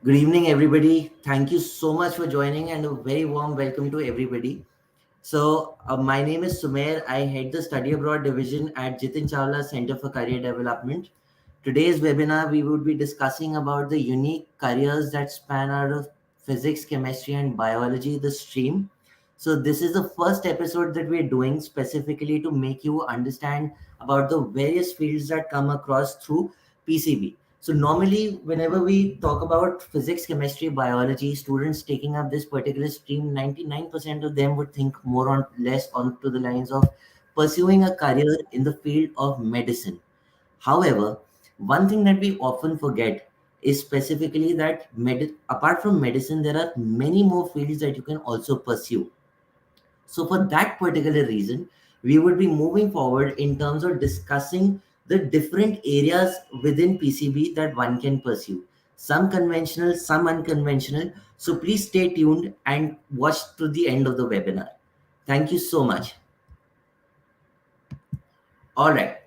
Good evening, everybody. Thank you so much for joining, and a very warm welcome to everybody. My name is Sumer. I head the Study Abroad division at Jitin Chawla Center for Career Development. Today's webinar, we would be discussing about the unique careers that span out of physics, chemistry, and biology, the stream. So, this is the first episode that we're doing specifically to make you understand about the various fields that come across through PCB. So normally, whenever we talk about physics, chemistry, biology, students taking up this particular stream, 99% of them would think more or less onto the lines of pursuing a career in the field of medicine. However, one thing that we often forget is specifically that apart from medicine, there are many more fields that you can also pursue. So, for that particular reason, we would be moving forward in terms of discussing the different areas within PCB that one can pursue. Some conventional, some unconventional. So, please stay tuned and watch to the end of the webinar. Thank you so much. All right.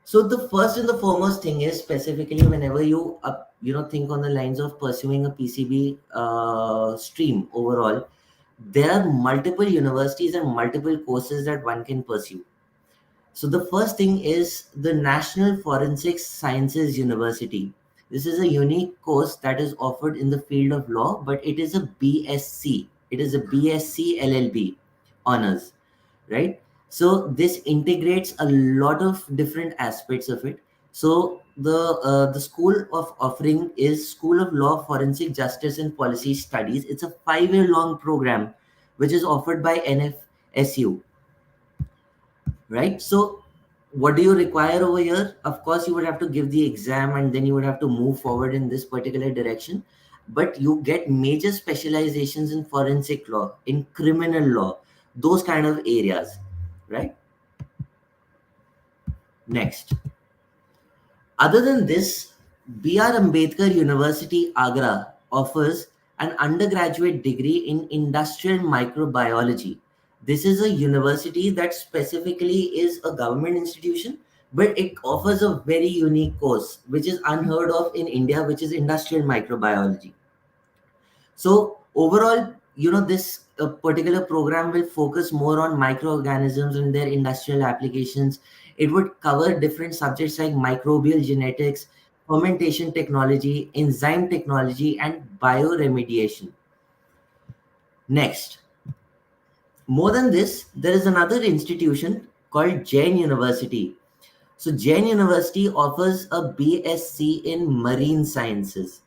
So the first and the foremost thing is specifically whenever you think on the lines of pursuing a PCB stream overall, there are multiple universities and multiple courses that one can pursue. So the first thing is the National Forensic Sciences University. This is a unique course that is offered in the field of law, but it is a BSc. It is a BSc LLB honors, right? So this integrates a lot of different aspects of it. So the school of offering is School of Law, Forensic Justice and Policy Studies. It's a 5-year long program which is offered by NFSU, right? So what do you require over here? Of course, you would have to give the exam and then you would have to move forward in this particular direction. But you get major specializations in forensic law, in criminal law, those kind of areas, right? Next. Other than this, B.R. Ambedkar University, Agra offers an undergraduate degree in industrial microbiology. This is a university that specifically is a government institution, but it offers a very unique course, which is unheard of in India, which is industrial microbiology. So overall, this particular program will focus more on microorganisms and their industrial applications. It would cover different subjects like microbial genetics, fermentation technology, enzyme technology, and bioremediation. Next, more than this, there is another institution called Jain University. So Jain University offers a BSc in Marine Sciences.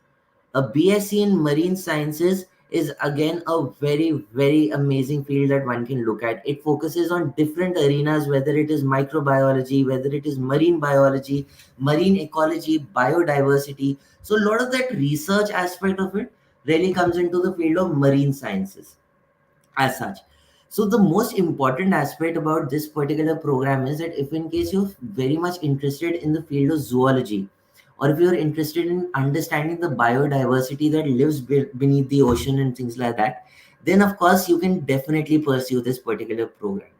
A BSc in Marine Sciences is again a very, very amazing field that one can look at. It focuses on different arenas, whether it is microbiology, whether it is marine biology, marine ecology, biodiversity. So a lot of that research aspect of it really comes into the field of marine sciences as such. So the most important aspect about this particular program is that if in case you're very much interested in the field of zoology, or if you're interested in understanding the biodiversity that lives beneath the ocean and things like that, then of course you can definitely pursue this particular program.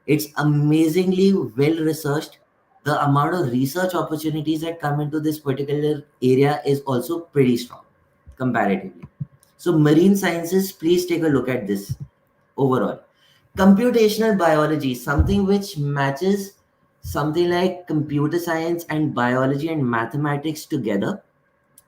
It's amazingly well researched. The amount of research opportunities that come into this particular area is also pretty strong comparatively. So marine sciences, please take a look at this overall. Computational biology, something which matches something like computer science and biology and mathematics together.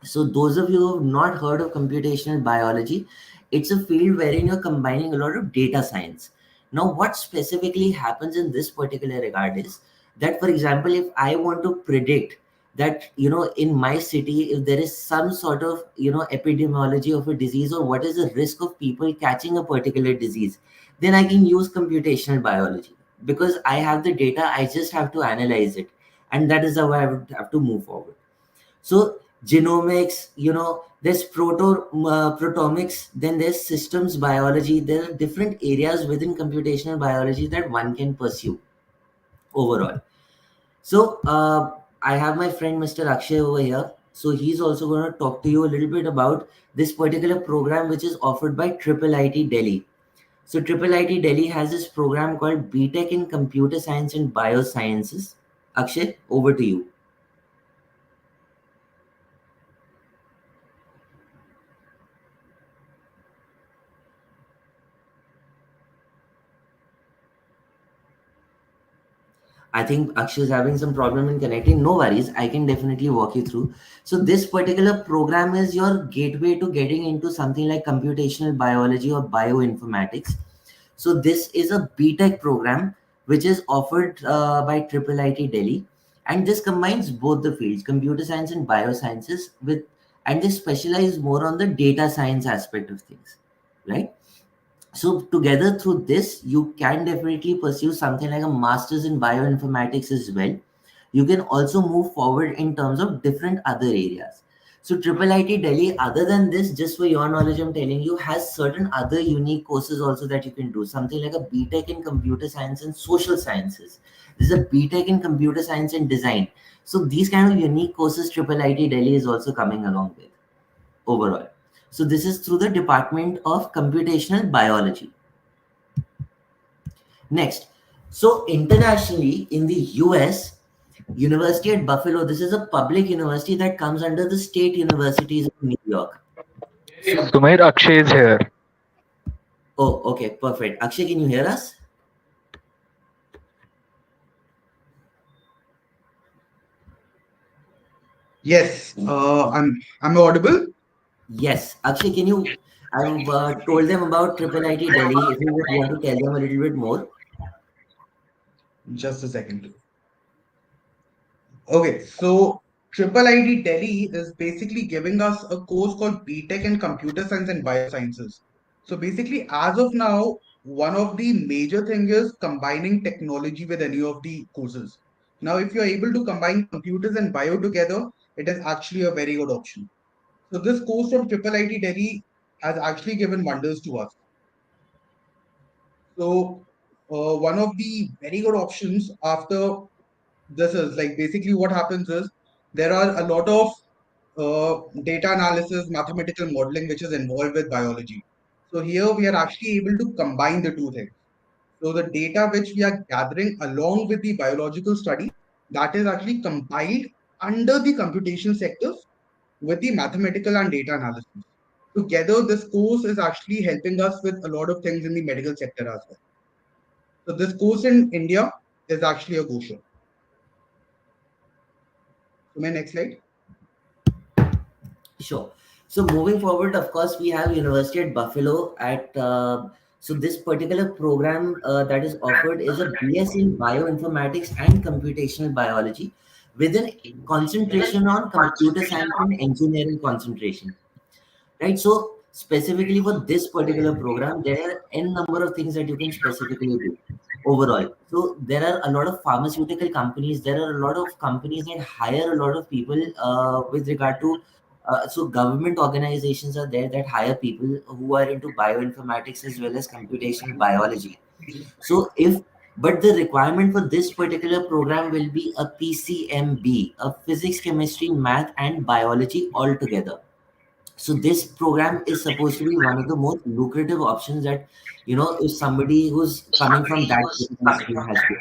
So those of you who have not heard of computational biology, it's a field wherein you're combining a lot of data science. Now, what specifically happens in this particular regard is that, for example, if I want to predict that, in my city, if there is some sort of, epidemiology of a disease, or what is the risk of people catching a particular disease, then I can use computational biology because I have the data, I just have to analyze it. And that is how I would have to move forward. So genomics, there's proteomics, then there's systems biology. There are different areas within computational biology that one can pursue overall. So I have my friend Mr. Akshay over here. So he's also going to talk to you a little bit about this particular program which is offered by Triple IT Delhi. So Triple IT Delhi has this program called BTech in Computer Science and Biosciences. Akshay, over to you. I think Akshay is having some problem in connecting. No worries, I can definitely walk you through. So this particular program is your gateway to getting into something like computational biology or bioinformatics. So this is a BTech program which is offered by Triple IT Delhi, and this combines both the fields, computer science and biosciences, with, and they specialize more on the data science aspect of things, right? So together through this, you can definitely pursue something like a master's in bioinformatics as well. You can also move forward in terms of different other areas. So Triple IT Delhi, other than this, just for your knowledge, I'm telling you, has certain other unique courses also that you can do. Something like a BTech in computer science and social sciences. This is a BTech in computer science and design. So these kind of unique courses Triple IT Delhi is also coming along with overall. So this is through the Department of Computational Biology. Next, so internationally in the US, University at Buffalo, this is a public university that comes under the state universities of New York. So, Sumair, Akshay is here. oh, okay, perfect. Akshay, can you hear us? Yes, I'm audible. Yes. Akshay, can you? I've told them about Triple IT Delhi. If you would want to tell them a little bit more. Just a second. Okay, so Triple ID Delhi is basically giving us a course called BTech in Computer Science and Biosciences. So basically, as of now, one of the major thing is combining technology with any of the courses. Now, if you're able to combine computers and bio together, it is actually a very good option. So this course from Triple IT Delhi has actually given wonders to us. So one of the very good options after this is like basically what happens is there are a lot of data analysis, mathematical modeling which is involved with biology. So here we are actually able to combine the two things. So the data which we are gathering along with the biological study that is actually compiled under the computation sectors with the mathematical and data analysis. Together, this course is actually helping us with a lot of things in the medical sector as well. So this course in India is actually a go show. So my next slide. Sure. So moving forward, of course, we have University at Buffalo at. So this particular program that is offered is a BS in Bioinformatics and Computational Biology, with an concentration on computer science and engineering concentration. Right. So specifically for this particular program, there are n number of things that you can specifically do overall. So there are a lot of pharmaceutical companies. There are a lot of companies that hire a lot of people with regard to. So government organizations are there that hire people who are into bioinformatics as well as computational biology. So if, but the requirement for this particular program will be a PCMB, a physics, chemistry, math, and biology altogether. So this program is supposed to be one of the most lucrative options that, if somebody who's coming from that particular stream has to.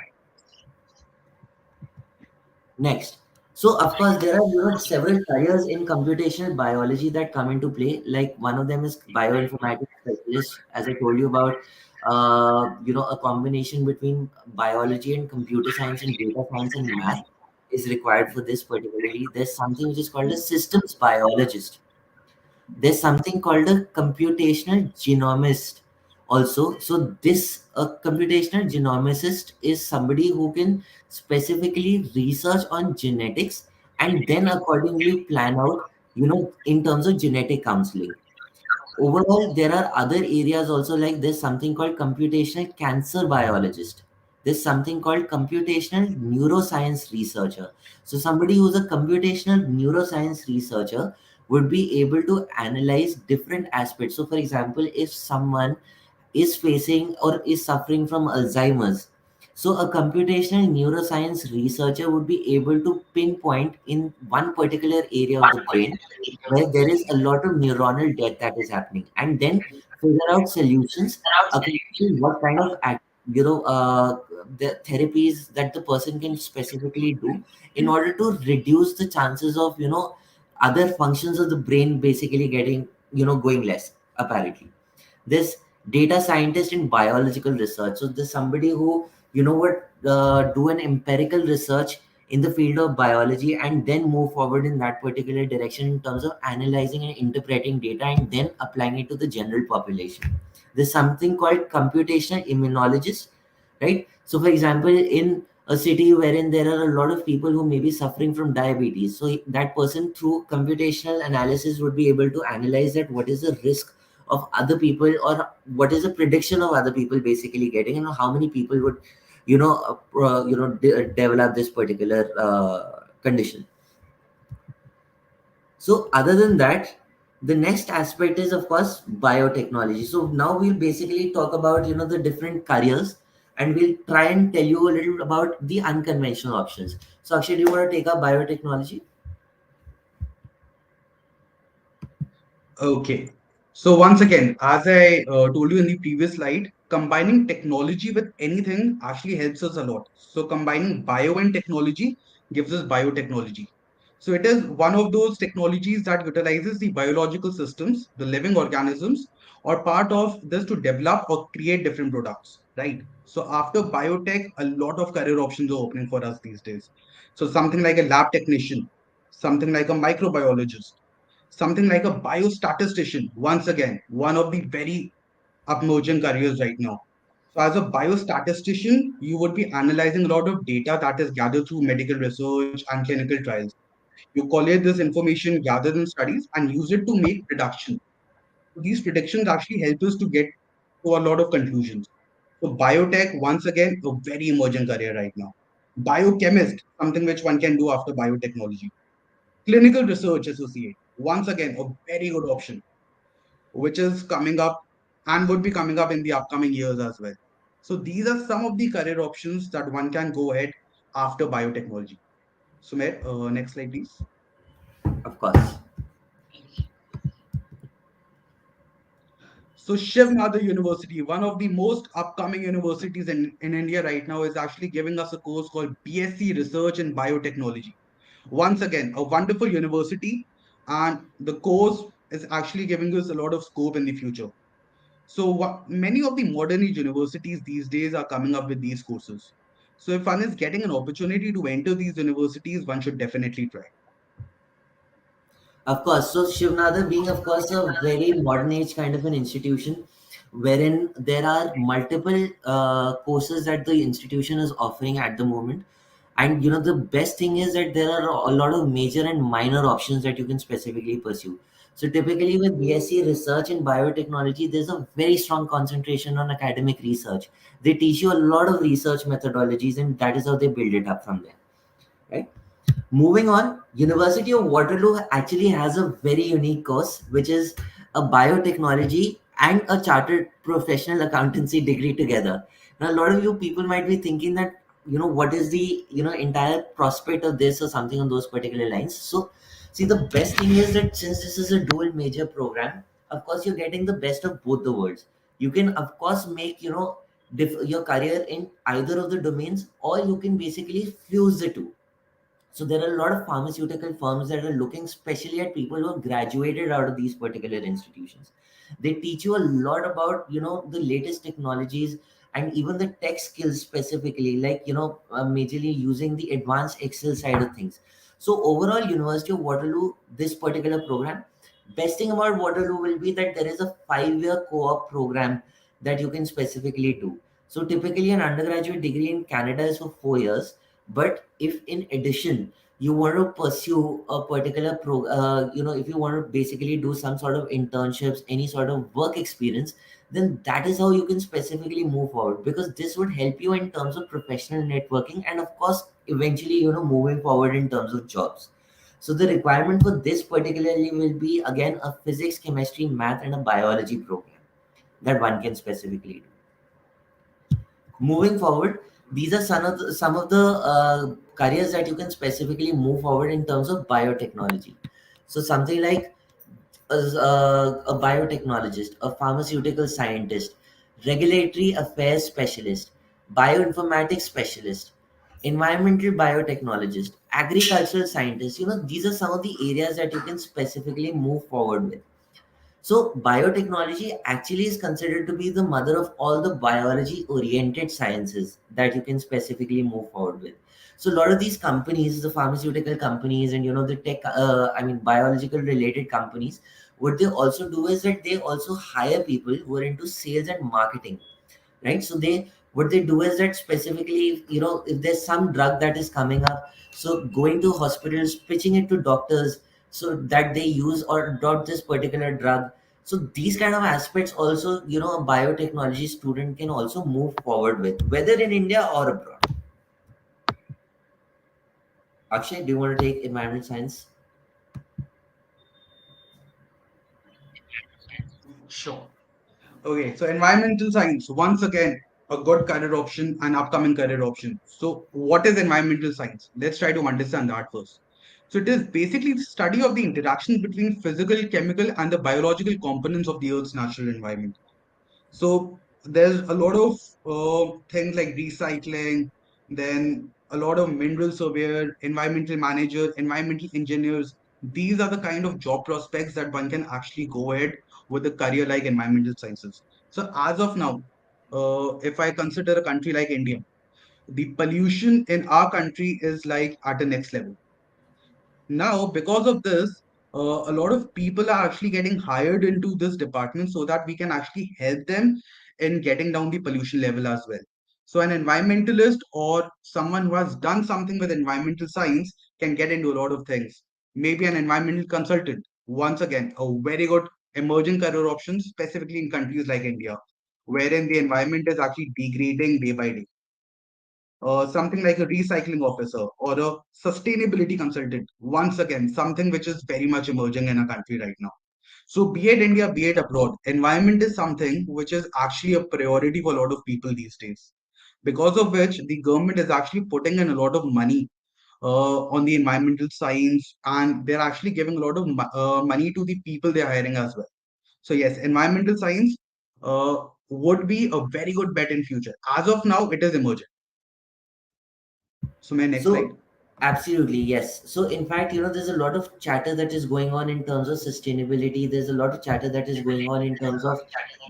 Next, so of course there are several careers in computational biology that come into play. Like one of them is bioinformatics specialist, as I told you about. A combination between biology and computer science and data science and math is required for this particularly. There's something which is called a systems biologist. There's something called a computational genomist also. So this a computational genomicist is somebody who can specifically research on genetics and then accordingly plan out, in terms of genetic counseling. Overall, there are other areas also, like there's something called computational cancer biologist. There's something called computational neuroscience researcher. So somebody who's a computational neuroscience researcher would be able to analyze different aspects. So for example, if someone is facing or is suffering from Alzheimer's. So, a computational neuroscience researcher would be able to pinpoint in one particular area of the brain where there is a lot of neuronal death that is happening, and then figure out solutions according to what kind of the therapies that the person can specifically do in order to reduce the chances of other functions of the brain basically getting going less apparently. This data scientist in biological research. So there's somebody who, do an empirical research in the field of biology and then move forward in that particular direction in terms of analyzing and interpreting data and then applying it to the general population. There's something called computational immunologist, right? So for example, in a city wherein there are a lot of people who may be suffering from diabetes, so that person through computational analysis would be able to analyze that what is the risk of other people, or what is the prediction of other people basically getting, and how many people would develop this particular condition. So other than that, the next aspect is of course biotechnology. So now we'll basically talk about the different careers, and we'll try and tell you a little about the unconventional options. So Akshay, do you want to take up biotechnology? Okay. So once again, as I told you in the previous slide, combining technology with anything actually helps us a lot. So combining bio and technology gives us biotechnology. So it is one of those technologies that utilizes the biological systems, the living organisms, or part of this to develop or create different products, right? So after biotech, a lot of career options are opening for us these days. So something like a lab technician, something like a microbiologist, something like a biostatistician, once again, one of the very emerging careers right now. So, as a biostatistician, you would be analyzing a lot of data that is gathered through medical research and clinical trials. You collate this information gathered in studies and use it to make predictions. These predictions actually help us to get to a lot of conclusions. So, biotech, once again, a very emerging career right now. Biochemist, something which one can do after biotechnology. Clinical research associate, once again, a very good option, which is coming up and would be coming up in the upcoming years as well. So these are some of the career options that one can go ahead after biotechnology. Sumer, next slide, please. Of course. So Shiv Nadar University, one of the most upcoming universities in India right now, is actually giving us a course called BSc Research in Biotechnology. Once again, a wonderful university, and the course is actually giving us a lot of scope in the future. So many of the modern age universities these days are coming up with these courses. So if one is getting an opportunity to enter these universities, one should definitely try. Of course. So Shivnadar being, of course, a very modern age kind of an institution, wherein there are multiple courses that the institution is offering at the moment. And the best thing is that there are a lot of major and minor options that you can specifically pursue. So typically with BSc research in biotechnology, there's a very strong concentration on academic research. They teach you a lot of research methodologies, and that is how they build it up from there, right? Moving on, University of Waterloo actually has a very unique course, which is a biotechnology and a chartered professional accountancy degree together. Now, a lot of you people might be thinking that, what is the, entire prospect of this or something on those particular lines. So, see, the best thing is that since this is a dual major program, of course, you're getting the best of both the worlds. You can, of course, make, your career in either of the domains, or you can basically fuse the two. So there are a lot of pharmaceutical firms that are looking specially at people who have graduated out of these particular institutions. They teach you a lot about the latest technologies and even the tech skills specifically, like majorly using the advanced Excel side of things. So overall, University of Waterloo, this particular program, best thing about Waterloo will be that there is a 5-year co-op program that you can specifically do. So typically, an undergraduate degree in Canada is for 4 years, but if in addition you want to pursue a particular if you want to basically do some sort of internships, any sort of work experience, then that is how you can specifically move forward, because this would help you in terms of professional networking and of course eventually moving forward in terms of jobs. So the requirement for this particularly will be again a physics, chemistry, math and a biology program that one can specifically do. Moving forward, these are some of the careers that you can specifically move forward in terms of biotechnology. So something like a biotechnologist, a pharmaceutical scientist, regulatory affairs specialist, bioinformatics specialist, environmental biotechnologist, agricultural scientist. These are some of the areas that you can specifically move forward with. So biotechnology actually is considered to be the mother of all the biology oriented sciences that you can specifically move forward with. So a lot of these companies, the pharmaceutical companies and the tech, I mean biological related companies, what they also do is that they also hire people who are into sales and marketing, right? So they, what they do is that specifically, if there's some drug that is coming up, so going to hospitals, pitching it to doctors so that they use or adopt this particular drug. So these kind of aspects also, a biotechnology student can also move forward with, whether in India or abroad. Akshay, do you want to take environment science? Sure. Okay, so environmental science, once again, a good career option and upcoming career option. So, what is environmental science? Let's try to understand that first. So, it is basically the study of the interactions between physical, chemical, and the biological components of the Earth's natural environment. So there's a lot of things like recycling, then a lot of mineral surveyor, environmental manager, environmental engineers. These are the kind of job prospects that one can actually go ahead with a career like environmental sciences. So as of now, if I consider a country like India, the pollution in our country is like at the next level. Now, because of this, a lot of people are actually getting hired into this department so that we can actually help them in getting down the pollution level as well. So, an environmentalist or someone who has done something with environmental science can get into a lot of things. Maybe an environmental consultant. Once again, a very good emerging career option, specifically in countries like India, wherein the environment is actually degrading day by day. Something like a recycling officer or a sustainability consultant. Once again, something which is very much emerging in our country right now. So, be it India, be it abroad, environment is something which is actually a priority for a lot of people these days. Because of which, the government is actually putting in a lot of money on the environmental science, and they're actually giving a lot of money to the people they're hiring as well. So, yes, environmental science would be a very good bet in future. As of now, it is emerging. So, my next slide. So, absolutely, yes. So, in fact, there's a lot of chatter that is going on in terms of sustainability. There's a lot of chatter that is going on in terms of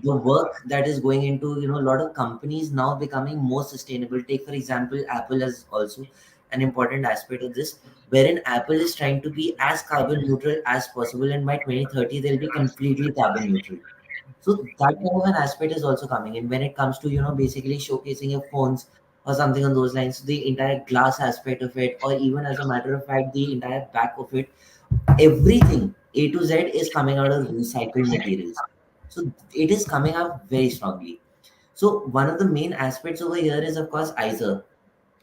the work that is going into, a lot of companies now becoming more sustainable. Take, for example, Apple as also an important aspect of this, wherein Apple is trying to be as carbon neutral as possible, and by 2030, they'll be completely carbon neutral. So that kind of an aspect is also coming in when it comes to basically showcasing your phones or something on those lines. The entire glass aspect of it, or even as a matter of fact, the entire back of it, everything A to Z is coming out of recycled materials. So it is coming out very strongly. So one of the main aspects over here is of course ISER,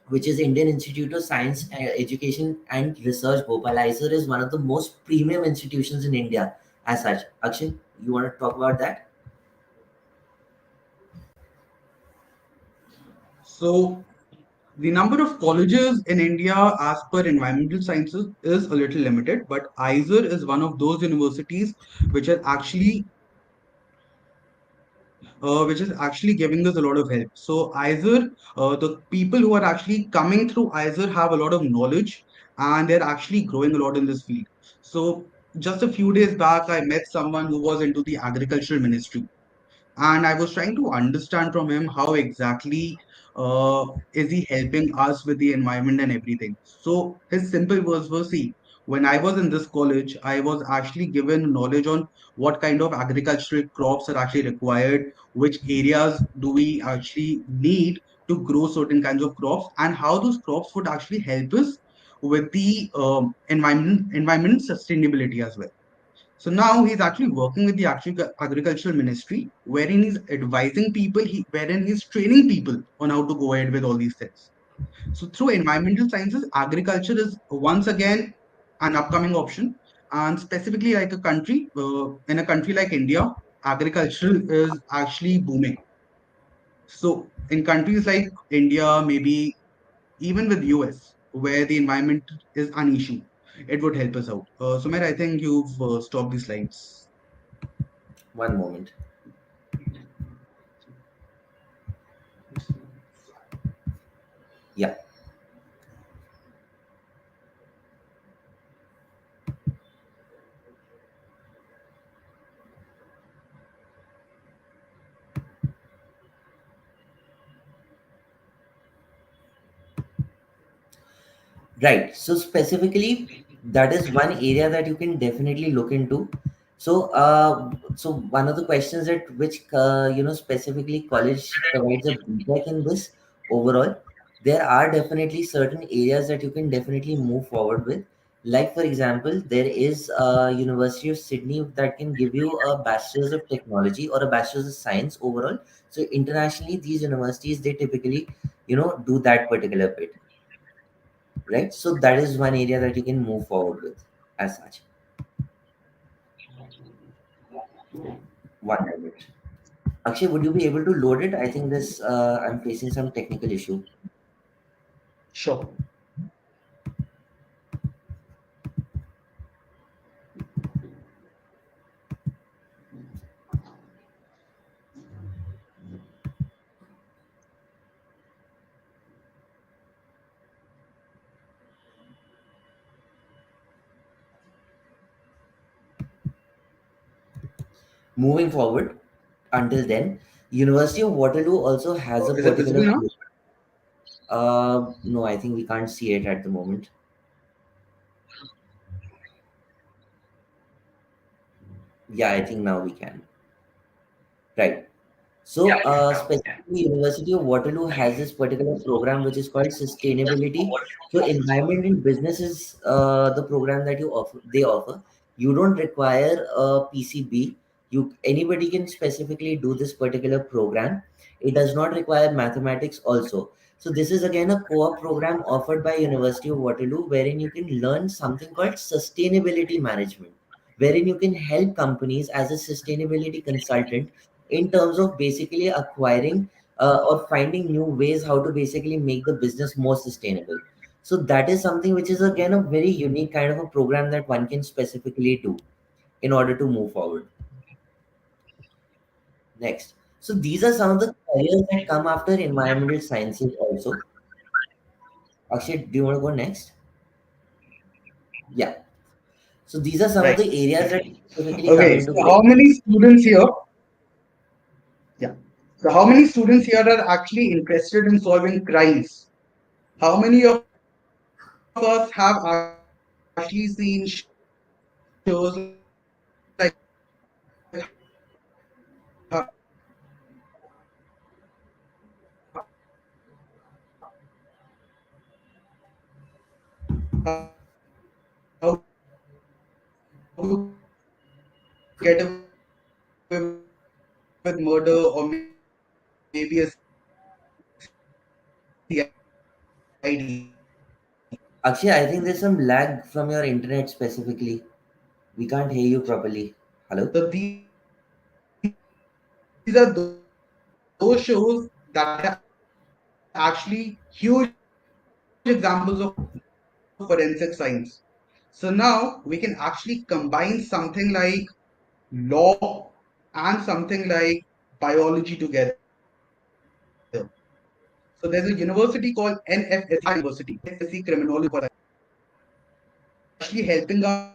which is Indian Institute of Science, Education and Research. Bhopal ISER is one of the most premium institutions in India as such. Akshay, you want to talk about that? So, the number of colleges in India as per environmental sciences is a little limited, but ISER is one of those universities which are actually giving us a lot of help. So ISER, the people who are actually coming through ISER have a lot of knowledge and they're actually growing a lot in this field. So just a few days back, I met someone who was into the agricultural ministry, and I was trying to understand from him how exactly is he helping us with the environment and everything. So his simple words were, see, when I was in this college, I was actually given knowledge on what kind of agricultural crops are actually required, which areas do we actually need to grow certain kinds of crops, and how those crops would actually help us with the environment sustainability as well. So now he's actually working with the agricultural ministry, wherein he's advising people, wherein he's training people on how to go ahead with all these things. So through environmental sciences, agriculture is once again an upcoming option, and specifically like in a country like India, agriculture is actually booming. So in countries like India, maybe even with US, where the environment is an issue, it would help us out. Sumer, I think you've stopped the slides. One moment. Yeah. Right. So specifically, that is one area that you can definitely look into. So one of the questions that which specifically college provides a feedback in this overall, there are definitely certain areas that you can definitely move forward with. Like for example, there is University of Sydney that can give you a bachelor's of technology or a bachelor's of science overall. So internationally, these universities they typically do that particular bit, right? So that is one area that you can move forward with as such. One minute. Akshay, would you be able to load it? I think this I'm facing some technical issue. Sure. Moving forward, until then, University of Waterloo also has a Is it visible particular now? no, I think we can't see it at the moment. Yeah, I think now we can. Right. So, specifically, University of Waterloo has this particular program which is called sustainability. So, environment in business is the program that you offer. They offer. You don't require a PCB. Anybody can specifically do this particular program. It does not require mathematics also. So, this is again a co-op program offered by University of Waterloo, wherein you can learn something called sustainability management, wherein you can help companies as a sustainability consultant in terms of basically acquiring or finding new ways how to basically make the business more sustainable. So that is something which is again a very unique kind of a program that one can specifically do in order to move forward. Next. So these are some of the careers that come after environmental sciences also. Akshay, do you want to go next? Yeah. So these are some of Right. the areas that specifically come Okay. into So how play. many students here? Yeah. So how many students here are actually interested in solving crimes? How many of us have actually seen shows like how to get away with murder or maybe a CID? Akshay, I think there's some lag from your internet specifically. We can't hear you properly. Hello? So these are those shows that are actually huge examples of forensic science. So now we can actually combine something like law and something like biology together. So there's a university called NFSC, National University of Criminology, who are actually helping us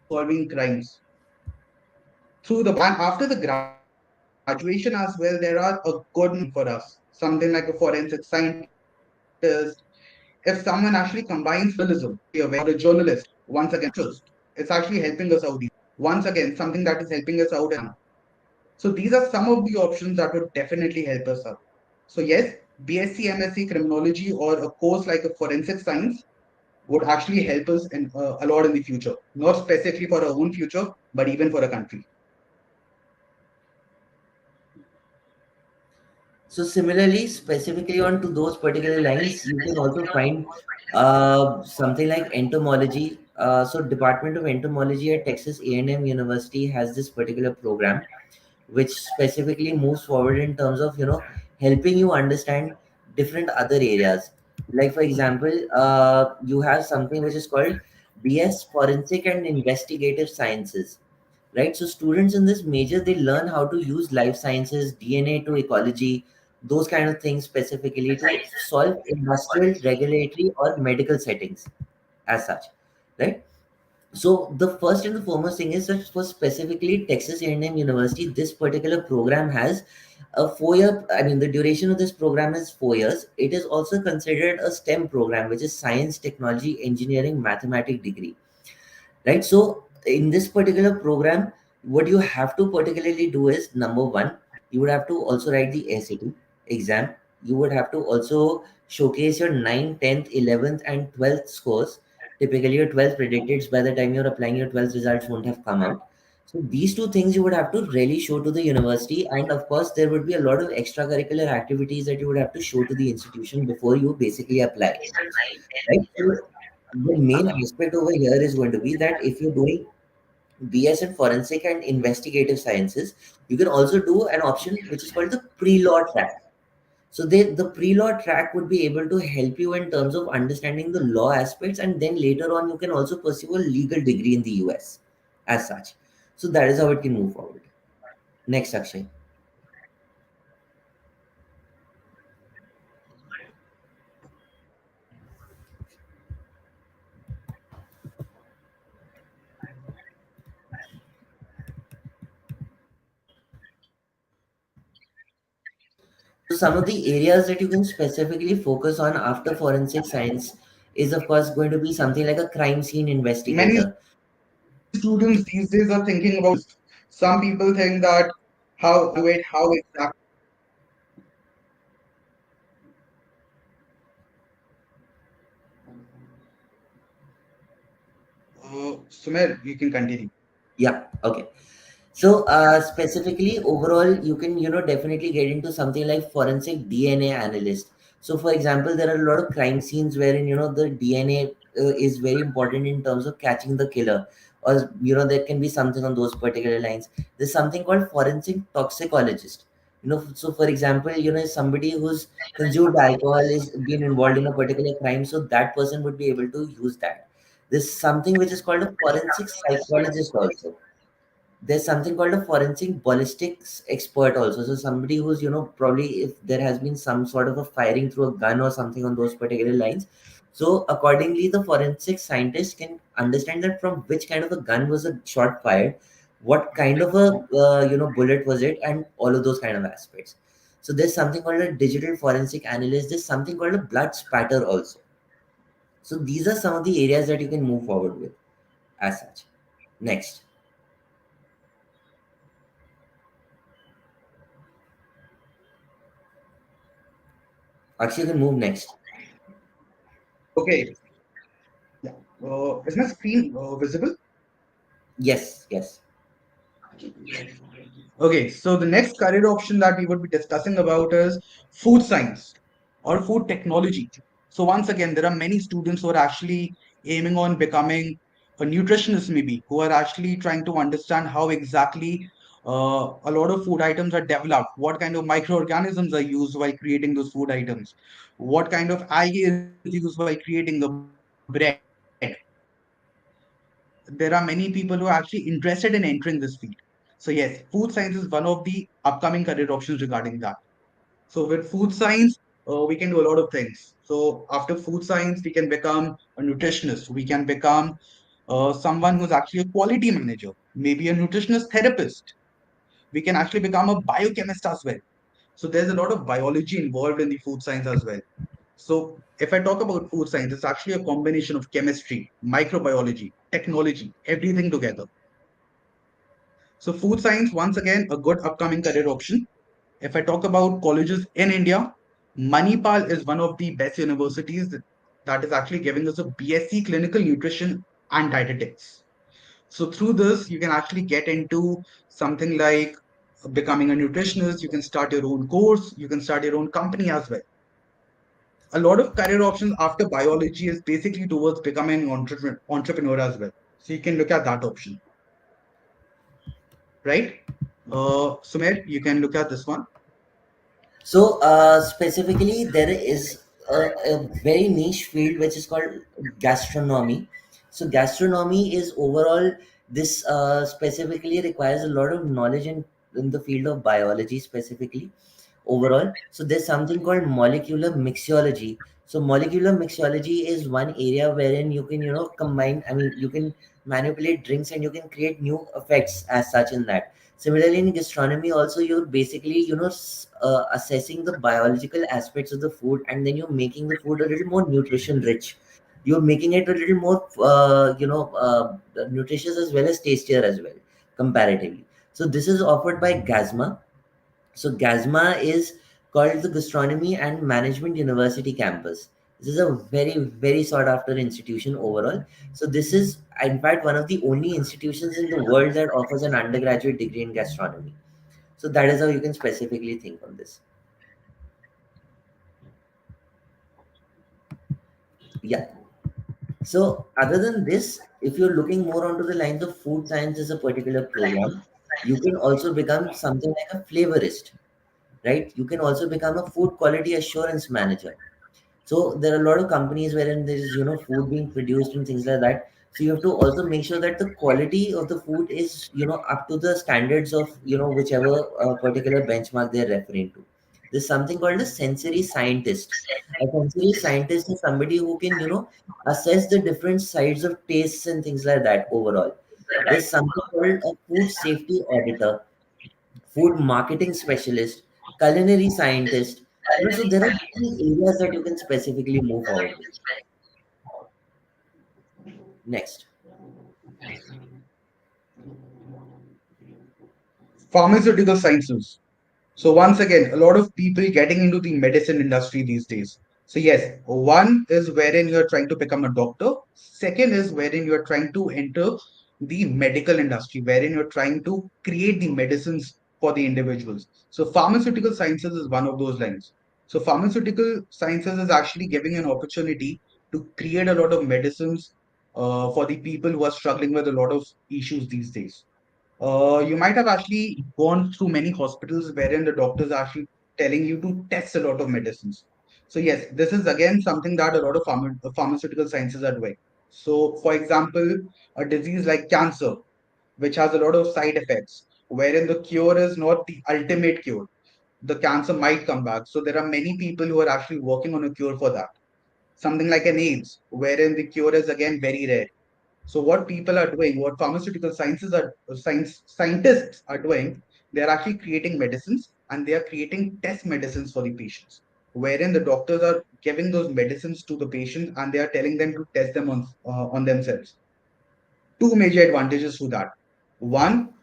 solving crimes through the biology. And after the graduation as well, there are a good number of options for us. Something like a forensic scientist. If someone actually combines journalism, or a journalist, once again, it's actually helping us out. Once again, something that is helping us out. So these are some of the options that would definitely help us out. So yes, BSc, MSc criminology or a course like a forensic science would actually help us a lot in the future, not specifically for our own future, but even for a country. So similarly, specifically on to those particular lines, you can also find something like entomology. So Department of Entomology at Texas A&M University has this particular program, which specifically moves forward in terms of helping you understand different other areas. Like for example, you have something which is called BS Forensic and Investigative Sciences, right? So students in this major they learn how to use life sciences, DNA to ecology, those kind of things specifically to solve industrial, regulatory, or medical settings as such, right? So the first and the foremost thing is that for specifically Texas A&M University, this particular program has a 4 year, I mean, the duration of this program is 4 years. It is also considered a STEM program, which is science, technology, engineering, mathematics degree, right? So in this particular program, what you have to particularly do is, number one, you would have to also write the SAT exam. You would have to also showcase your 9th, 10th, 11th and 12th scores. Typically your 12th predicted by the time you're applying, your 12th results won't have come out. So these two things you would have to really show to the university, and of course there would be a lot of extracurricular activities that you would have to show to the institution before you basically apply, right? So the main aspect over here is going to be that if you're doing BS in forensic and investigative sciences, you can also do an option which is called the pre-law track. So the pre-law track would be able to help you in terms of understanding the law aspects, and then later on you can also pursue a legal degree in the US as such. So that is how it can move forward. Next, Akshay. So some of the areas that you can specifically focus on after forensic science is of course going to be something like a crime scene Many investigator. students these days are thinking about, some people think that how evaluate how exactly. Sumer, you can continue. Yeah, okay. So specifically overall, you can, definitely get into something like forensic DNA analyst. So for example, there are a lot of crime scenes wherein, the DNA is very important in terms of catching the killer, or, there can be something on those particular lines. There's something called forensic toxicologist. So for example, somebody who's consumed alcohol is been involved in a particular crime, so that person would be able to use that. There's something which is called a forensic psychologist also. There's something called a forensic ballistics expert also. So somebody who's, probably if there has been some sort of a firing through a gun or something on those particular lines. So accordingly, the forensic scientist can understand that from which kind of a gun was a shot fired, what kind of a, bullet was it, and all of those kind of aspects. So there's something called a digital forensic analyst. There's something called a blood spatter also. So these are some of the areas that you can move forward with as such. Next. Actually, you can move next. Okay, yeah. Is my screen visible? Yes, yes. Okay, so the next career option that we would be discussing about is food science or food technology. So once again, there are many students who are actually aiming on becoming a nutritionist, maybe, who are actually trying to understand how exactly a lot of food items are developed, what kind of microorganisms are used while creating those food items, what kind of algae is used while creating the bread. There are many people who are actually interested in entering this field. So yes, food science is one of the upcoming career options regarding that. So with food science, we can do a lot of things. So after food science, we can become a nutritionist. We can become someone who's actually a quality manager, maybe a nutritionist therapist. We can actually become a biochemist as well. So there's a lot of biology involved in the food science as well. So if I talk about food science, it's actually a combination of chemistry, microbiology, technology, everything together. So food science, once again, a good upcoming career option. If I talk about colleges in India, Manipal is one of the best universities that is actually giving us a BSc Clinical Nutrition and Dietetics. So through this, you can actually get into something like becoming a nutritionist. You can start your own course. You can start your own company as well. A lot of career options after biology is basically towards becoming an entrepreneur as well. So you can look at that option, right? Sumer, you can look at this one. So, specifically, there is a very niche field which is called gastronomy. So, gastronomy is overall, this specifically requires a lot of knowledge in the field of biology, specifically overall. So, there's something called molecular mixology. So, molecular mixology is one area wherein you can, combine, I mean, you can manipulate drinks and you can create new effects as such in that. Similarly, in gastronomy also, you're basically, assessing the biological aspects of the food, and then you're making the food a little more nutrition rich. You're making it a little more, nutritious as well as tastier as well, comparatively. So this is offered by GASMA. So GASMA is called the Gastronomy and Management University Campus. This is a very, very sought after institution overall. So this is in fact one of the only institutions in the world that offers an undergraduate degree in gastronomy. So that is how you can specifically think on this. Yeah. So other than this, if you're looking more onto the lines of food science as a particular program, you can also become something like a flavorist, right? You can also become a food quality assurance manager. So there are a lot of companies wherein there is, food being produced and things like that. So you have to also make sure that the quality of the food is, up to the standards of, whichever particular benchmark they're referring to. There's something called a sensory scientist. A sensory scientist is somebody who can, assess the different sides of tastes and things like that overall. There's something called a food safety auditor, food marketing specialist, culinary scientist. So there are different areas that you can specifically move forward with. Next. Pharmaceutical sciences. So once again, a lot of people getting into the medicine industry these days. So yes, one is wherein you're trying to become a doctor. Second is wherein you're trying to enter the medical industry, wherein you're trying to create the medicines for the individuals. So pharmaceutical sciences is one of those lines. So pharmaceutical sciences is actually giving an opportunity to create a lot of medicines for the people who are struggling with a lot of issues these days. You might have actually gone through many hospitals wherein the doctors are actually telling you to test a lot of medicines. So yes, this is again something that a lot of pharmaceutical sciences are doing. So for example, a disease like cancer, which has a lot of side effects, wherein the cure is not the ultimate cure. The cancer might come back. So there are many people who are actually working on a cure for that. Something like an AIDS, wherein the cure is again very rare. So what people are doing, what pharmaceutical scientists are doing, they are actually creating medicines and they are creating test medicines for the patients, wherein the doctors are giving those medicines to the patient and they are telling them to test them on themselves. Two major advantages to that. One,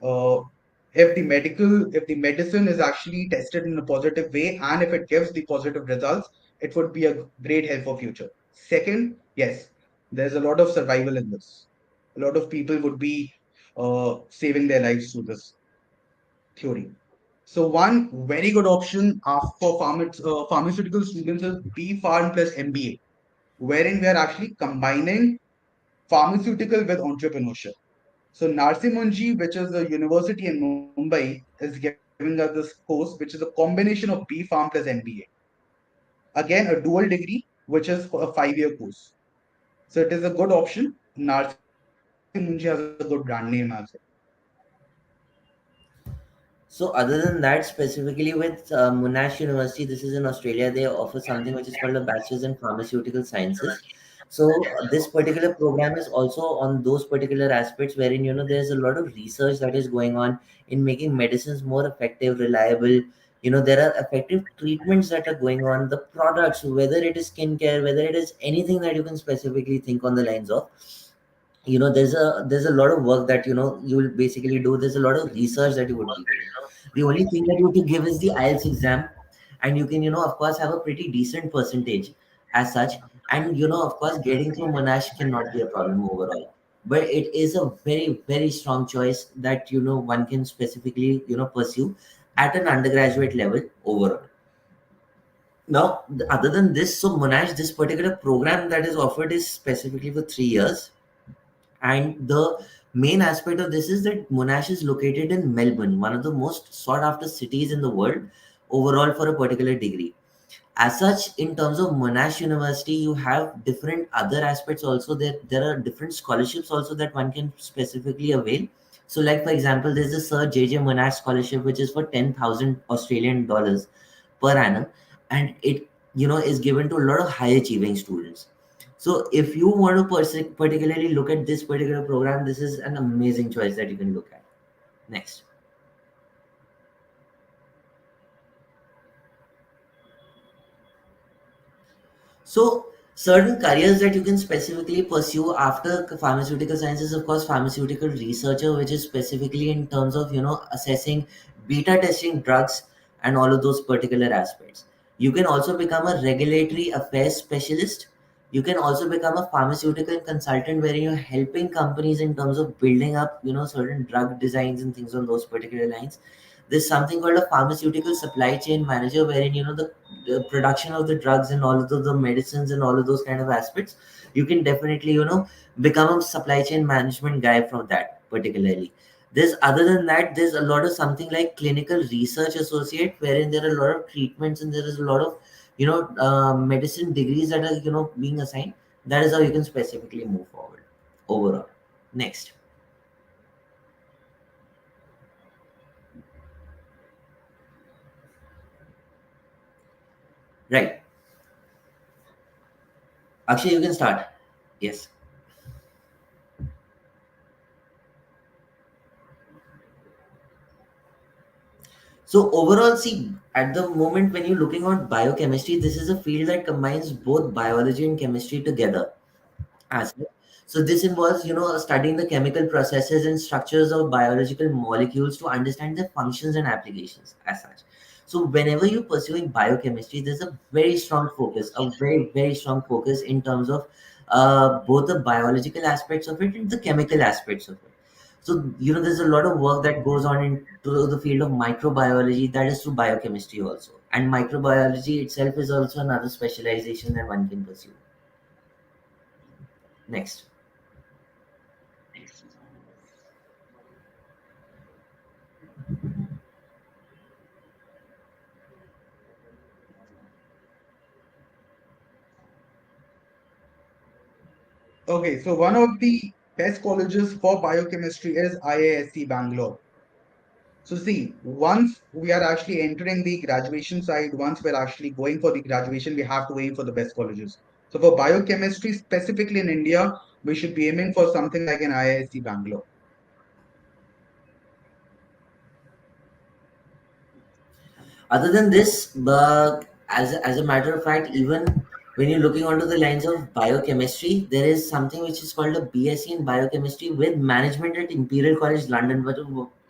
if the medicine is actually tested in a positive way and if it gives the positive results, it would be a great help for future. Second, yes, there's a lot of survival in this. A lot of people would be saving their lives through this theory. So one very good option for pharmaceutical students is B Pharm plus MBA, wherein we are actually combining pharmaceutical with entrepreneurship. So Narsimunji, which is a university in Mumbai, is giving us this course, which is a combination of B Pharm plus MBA. Again, a dual degree, which is for a 5-year course. So it is a good option. Narsimunji has a good brand name as well. So other than that, specifically with Monash University, this is in Australia, they offer something which is called a Bachelor's in Pharmaceutical Sciences. So this particular program is also on those particular aspects wherein, there's a lot of research that is going on in making medicines more effective, reliable. There are effective treatments that are going on, the products, whether it is skincare, whether it is anything that you can specifically think on the lines of, there's a lot of work that, you will basically do. There's a lot of research that you would be doing. The only thing that you have to give is the IELTS exam, and you can, of course, have a pretty decent percentage as such. And, of course, getting through Monash cannot be a problem overall. But it is a very, very strong choice that, one can specifically, pursue at an undergraduate level overall. Now, other than this, so Monash, this particular program that is offered is specifically for 3 years. And the main aspect of this is that Monash is located in Melbourne, one of the most sought after cities in the world overall for a particular degree. As such, in terms of Monash University, you have different other aspects also. There are different scholarships also that one can specifically avail. So, like for example, there's the Sir JJ Monash scholarship, which is for 10,000 Australian dollars per annum, and it, is given to a lot of high achieving students. So if you want to particularly look at this particular program, this is an amazing choice that you can look at. Next. So certain careers that you can specifically pursue after pharmaceutical sciences, of course, pharmaceutical researcher, which is specifically in terms of assessing beta testing drugs and all of those particular aspects. You can also become a regulatory affairs specialist. You can also become a pharmaceutical consultant, where you're helping companies in terms of building up certain drug designs and things on those particular lines. There's something called a pharmaceutical supply chain manager, wherein the production of the drugs and all of the medicines and all of those kind of aspects, you can definitely become a supply chain management guy from that particularly. There's other than that, there's a lot of something like clinical research associate, wherein there are a lot of treatments and there is a lot of medicine degrees that are being assigned. That is how you can specifically move forward overall. Next. Right. Akshay, you can start. Yes. So overall, see, at the moment when you're looking at biochemistry, this is a field that combines both biology and chemistry together. As well. So this involves, studying the chemical processes and structures of biological molecules to understand their functions and applications as such. So whenever you're pursuing biochemistry, there's a very strong focus, a very, very strong focus in terms of both the biological aspects of it and the chemical aspects of it. So, there's a lot of work that goes on into the field of microbiology, that is through biochemistry also. And microbiology itself is also another specialization that one can pursue. Next. Okay, so one of the best colleges for biochemistry is IISc Bangalore. So see, once we are actually entering the graduation side, once we're actually going for the graduation, we have to aim for the best colleges. So for biochemistry, specifically in India, we should be aiming for something like an IISc Bangalore. Other than this, but as a matter of fact, even when you're looking onto the lines of biochemistry, there is something which is called a BSc in biochemistry with management at Imperial College London. But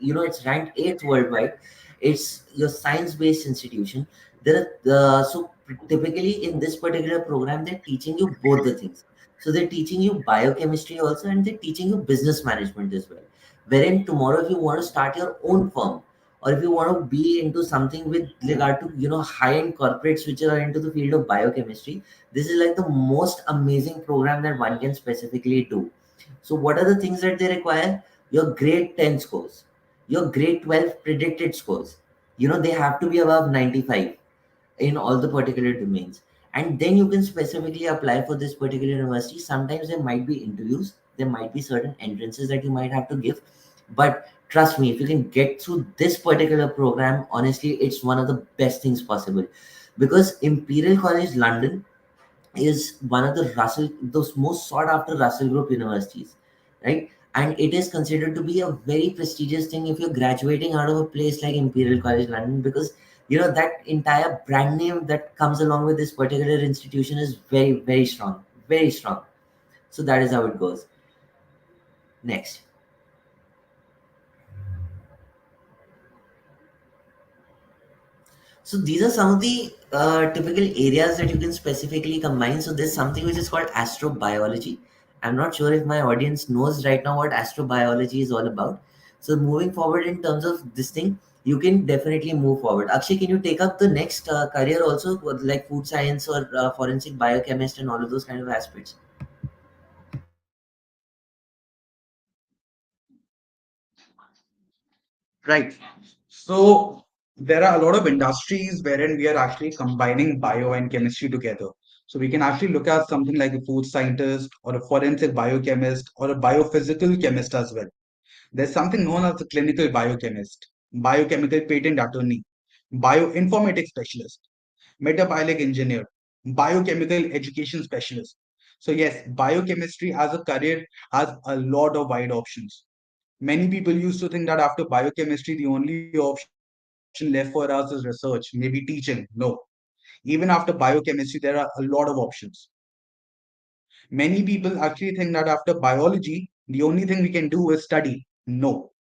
it's ranked eighth worldwide. It's your science-based institution. So typically in this particular program, they're teaching you both the things. So they're teaching you biochemistry also, and they're teaching you business management as well. Wherein tomorrow, if you want to start your own firm, or if you want to be into something with regard to high-end corporates which are into the field of biochemistry, this is like the most amazing program that one can specifically do. So what are the things that they require? Your grade 10 scores, your grade 12 predicted scores, they have to be above 95 in all the particular domains. And then you can specifically apply for this particular university. Sometimes there might be interviews, there might be certain entrances that you might have to give, but trust me, if you can get through this particular program, honestly, it's one of the best things possible. Because Imperial College London is one of those most sought after Russell Group universities, right? And it is considered to be a very prestigious thing if you're graduating out of a place like Imperial College London, because that entire brand name that comes along with this particular institution is very, very strong, very strong. So that is how it goes. Next. So these are some of the typical areas that you can specifically combine. So there's something which is called astrobiology. I'm not sure if my audience knows right now what astrobiology is all about. So moving forward in terms of this thing, you can definitely move forward. Akshay, can you take up the next career also, like food science or forensic biochemist and all of those kind of aspects? Right. So there are a lot of industries wherein we are actually combining bio and chemistry together. So we can actually look at something like a food scientist or a forensic biochemist or a biophysical chemist as well. There's something known as a clinical biochemist, biochemical patent attorney, bioinformatics specialist, metabiologic engineer, biochemical education specialist. So yes, biochemistry as a career has a lot of wide options. Many people used to think that after biochemistry, the only option left for us is research, maybe teaching. No. Even Even after biochemistry, there are a lot of options. Many people actually think that after biology, the only thing we can do is study. No.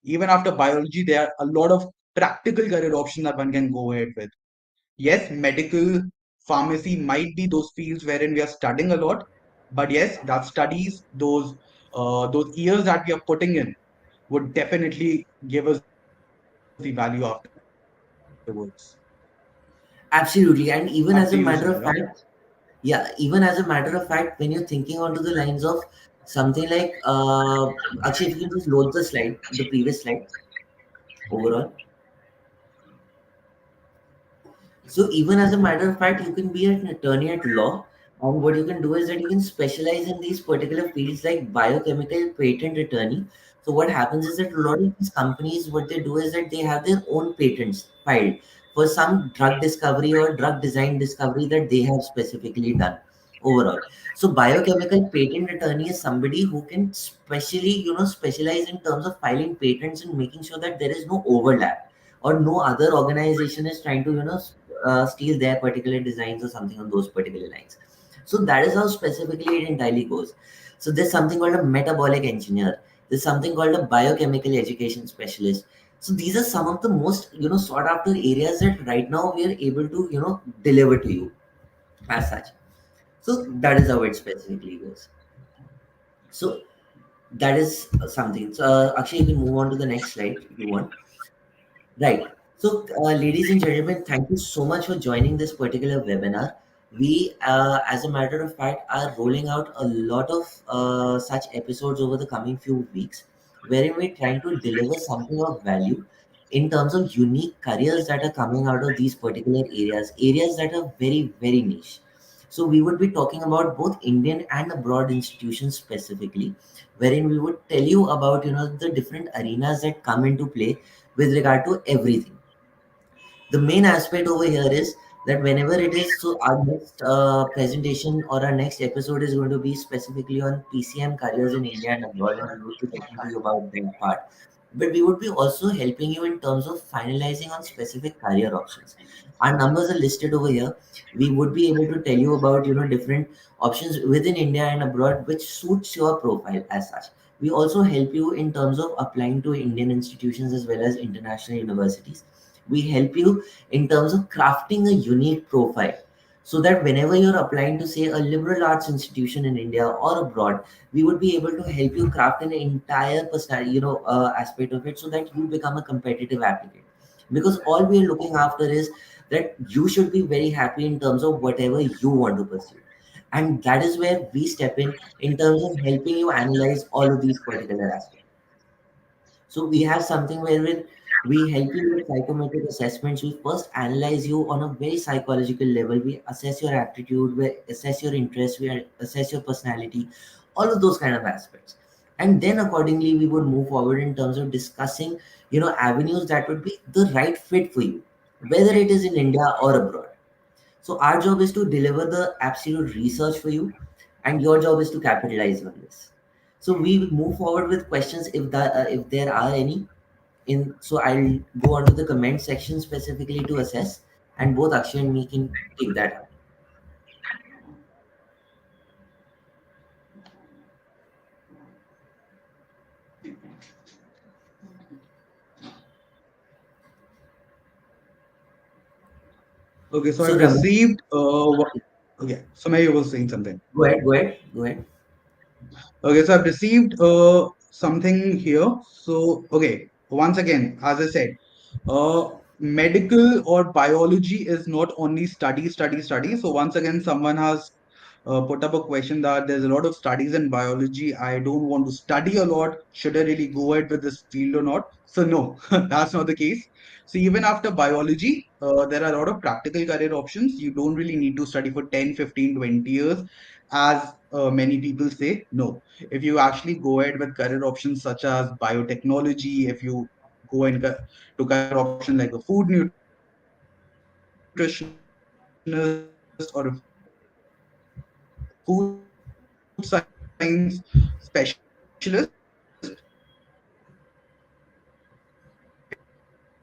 Even after biology, there are a lot of practical career options that one can go ahead with. Yes, medical, pharmacy might be those fields wherein we are studying a lot, but yes, that studies, those years that we are putting in would definitely give us the value afterwards. Absolutely. And Back to even you, as a Saira. matter of fact, yeah, even as a matter of fact, when you're thinking onto the lines of something like, actually, if you can just load the slide, the previous slide overall. So even as a matter of fact, you can be an attorney at law, and what you can do is that you can specialize in these particular fields like biochemical patent attorney. So what happens is that a lot of these companies, what they do is that they have their own patents filed for some drug discovery or drug design discovery that they have specifically done overall. So biochemical patent attorney is somebody who can specially, specialize in terms of filing patents and making sure that there is no overlap or no other organization is trying to steal their particular designs or something on those particular lines. So that is how specifically it entirely goes. So there's something called a metabolic engineer. There's something called a biochemical education specialist. So these are some of the most sought after areas that right now we are able to deliver to you as such. So that is how it specifically goes. So that is something. So actually, you can move on to the next slide if you want. Right. So, ladies and gentlemen, thank you so much for joining this particular webinar. We, as a matter of fact, are rolling out a lot of such episodes over the coming few weeks, wherein we're trying to deliver something of value in terms of unique careers that are coming out of these particular areas that are very, very niche. So, we would be talking about both Indian and abroad institutions specifically, wherein we would tell you about the different arenas that come into play with regard to everything. The main aspect over here is that whenever it is, so our next presentation or our next episode is going to be specifically on PCM careers in India and abroad, and we would be talking to you about that part. But we would be also helping you in terms of finalizing on specific career options. Our numbers are listed over here. We would be able to tell you about different options within India and abroad, which suits your profile as such. We also help you in terms of applying to Indian institutions as well as international universities. We help you in terms of crafting a unique profile so that whenever you're applying to say a liberal arts institution in India or abroad, we would be able to help you craft an entire personality aspect of it so that you become a competitive applicant, because all we are looking after is that you should be very happy in terms of whatever you want to pursue, and that is where we step in terms of helping you analyze all of these particular aspects. So we have something wherein we help you with psychometric assessments. We first analyze you on a very psychological level. We assess your aptitude, we assess your interest, we assess your personality, all of those kind of aspects. And then accordingly, we would move forward in terms of discussing, avenues that would be the right fit for you, whether it is in India or abroad. So our job is to deliver the absolute research for you, and your job is to capitalize on this. So we will move forward with questions if there are any. So I'll go on to the comment section specifically to assess, and both Akshay and me can take that up. Okay, so So I've Ramesh, received. Okay, so maybe you were saying something. go ahead. Okay, so I've received something here. So, okay, once again, as I said, uh, medical or biology is not only study. So, once again, someone has put up a question that there's a lot of studies in biology. I don't want to study a lot. Should I really go ahead with this field or not? So, no, that's not the case. So, even after biology, there are a lot of practical career options. You don't really need to study for 10, 15, 20 years, as many people say. No, if you actually go ahead with career options such as biotechnology, if you go to career option like a food nutritionist or a food science specialist,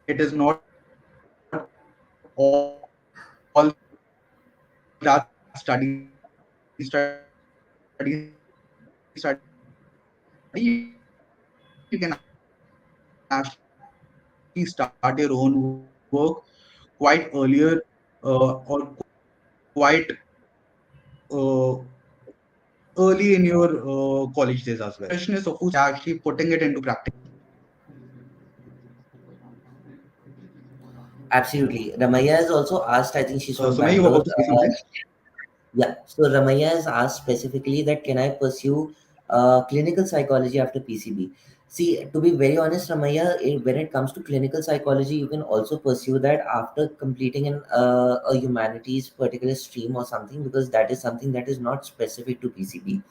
it is not all the time that you will be able to get a career option. you can actually start your own work quite earlier or quite uh, early in your college days as well. Question is, of who's actually putting it into practice? Absolutely. Ramaya has also asked, I think she's from Sumaya, you were Bangalore. about to say something? Yeah. So Ramaya has asked specifically that can I pursue clinical psychology after PCB? See, to be very honest, Ramaya, when it comes to clinical psychology, you can also pursue that after completing a humanities particular stream or something, because that is something that is not specific to PCB.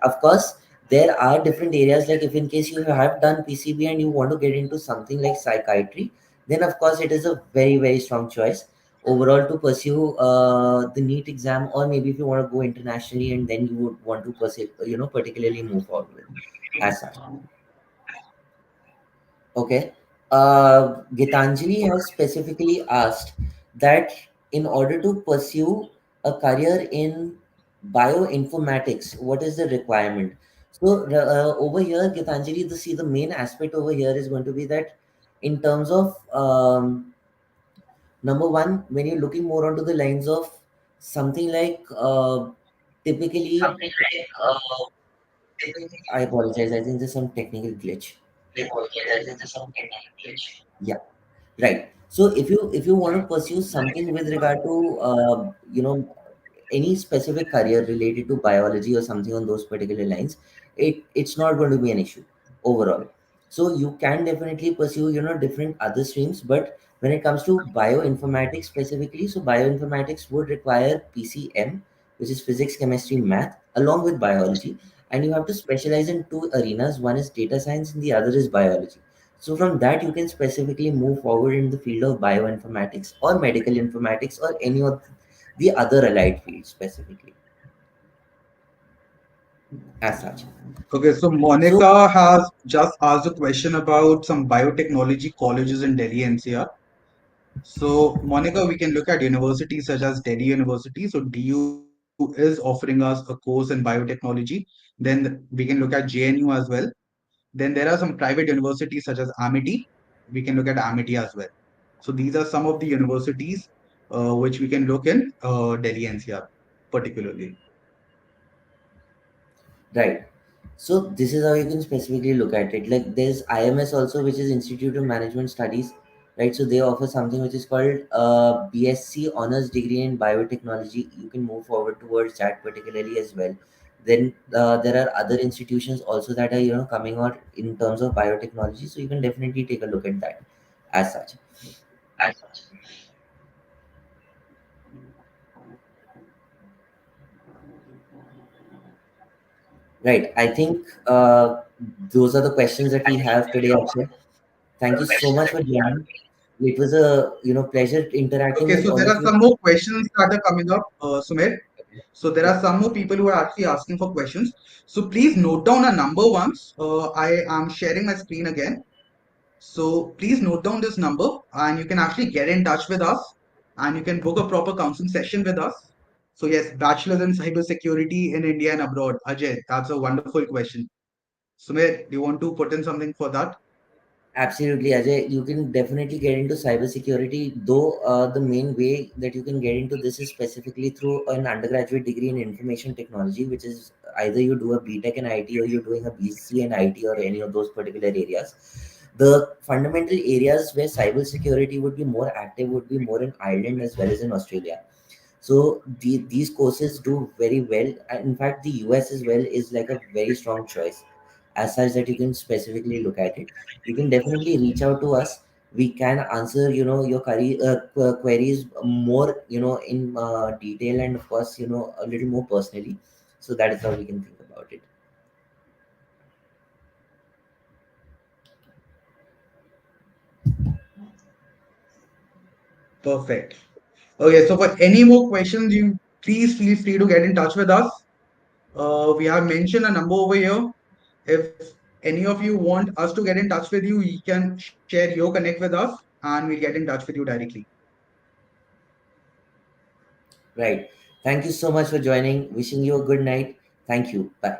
Of course, there are different areas, like if in case you have done PCB and you want to get into something like psychiatry, then of course it is a very, very strong choice overall to pursue the NEET exam, or maybe if you want to go internationally and then you would want to pursue, particularly move forward with as such. Okay. Gitanjali has specifically asked that in order to pursue a career in bioinformatics, what is the requirement? So over here, Gitanjali, the main aspect over here is going to be that in terms of number one, when you're looking more onto the lines of something like typically, I apologize, I think there's some technical glitch. Yeah. Right. So if you want to pursue something with regard to any specific career related to biology or something on those particular lines, it's not going to be an issue overall. So you can definitely pursue different other streams, but when it comes to bioinformatics specifically, so bioinformatics would require PCM, which is physics, chemistry, math, along with biology, and you have to specialize in two arenas. One is data science, and the other is biology. So from that, you can specifically move forward in the field of bioinformatics or medical informatics or any of the other allied fields specifically as such. Okay, so So Monica has just asked a question about some biotechnology colleges in Delhi NCR. So, Monica, we can look at universities such as Delhi University. So, DU is offering us a course in biotechnology. Then we can look at JNU as well. Then there are some private universities such as Amity. We can look at Amity as well. So, these are some of the universities which we can look in Delhi NCR particularly. right. So this is how you can specifically look at it. Like there's IMS also, which is Institute of Management Studies, right? So they offer something which is called BSc Honors Degree in Biotechnology. You can move forward towards that particularly as well. Then there are other institutions also that are coming out in terms of biotechnology. So you can definitely take a look at that as such. Right. I think those are the questions that we have today, Akshay. Thank you so much for joining. It was a pleasure interacting Okay, with so all there of are you. some more questions that are coming up, Sumit. So there are some more people who are actually asking for questions. So please note down a number once. I am sharing my screen again. So please note down this number and you can actually get in touch with us and you can book a proper counseling session with us. So yes, bachelor's in cybersecurity in India and abroad. Ajay, that's a wonderful question. Sumit, do you want to put in something for that? Absolutely, Ajay. You can definitely get into cybersecurity, though the main way that you can get into this is specifically through an undergraduate degree in information technology, which is either you do a BTech in IT or you're doing a BC in IT or any of those particular areas. The fundamental areas where cybersecurity would be more active would be more in Ireland as well as in Australia. So these courses do very well. And in fact, the US as well is like a very strong choice as such that you can specifically look at it. You can definitely reach out to us. We can answer, your queries more, in detail, and of course, a little more personally. So that is how we can think about it. Perfect. Okay, so for any more questions, you please feel free to get in touch with us. We have mentioned a number over here. If any of you want us to get in touch with you, you can share your connect with us and we'll get in touch with you directly. Right. Thank you so much for joining. Wishing you a good night. Thank you. Bye.